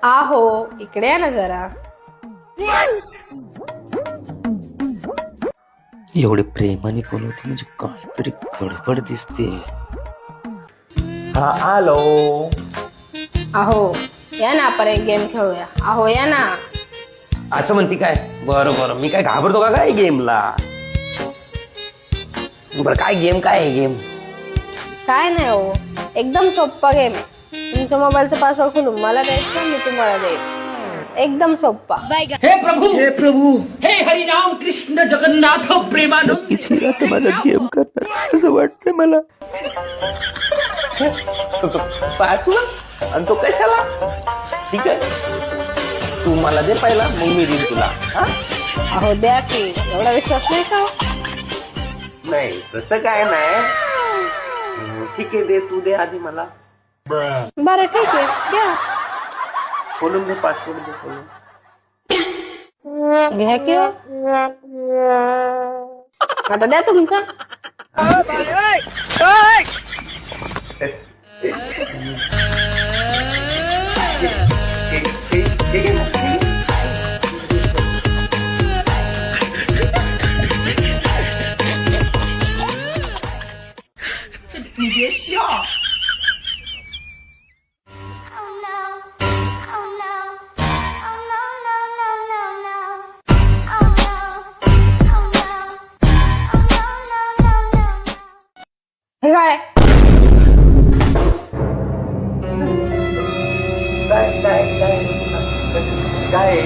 आहो इकडे या ना जरा. एवढे प्रेमाने बोलवते म्हणजे काहीतरी गडबड दिसते. हा आलो. आहो या ना आपण एक गेम खेळूया. आहो या ना. असं म्हणते काय? बरं बरं, मी काय घाबरतो का काय गेमला? बरं काय गेम, काय आहे गेम? काय नाही हो, एकदम सोप्पा गेम आहे. तुमच्या मोबाईलचं पासवर्ड खोलून मला द्यायचं, मी तुम्हाला देईन. एकदम सोप्पा. हे प्रभु हे हरिनाम कृष्ण जगन्नाथ प्रेमानंद. माझा गेम करणार असं वाटतंय मला. पासवर्ड आणि तो कशाला? ठीक आहे, तू मला दे पहिला, मग मी देईन तुला. अहो द्या की, एवढा विश्वास नाही का? नाही तसं काय नाही. ठीक आहे, दे, तू दे आधी मला. बरं ठीक आहे द्या. खोलून दे, पासवर्ड दे खोलून. घ्या की हो. आता द्या तुमचा. हे काय? काय?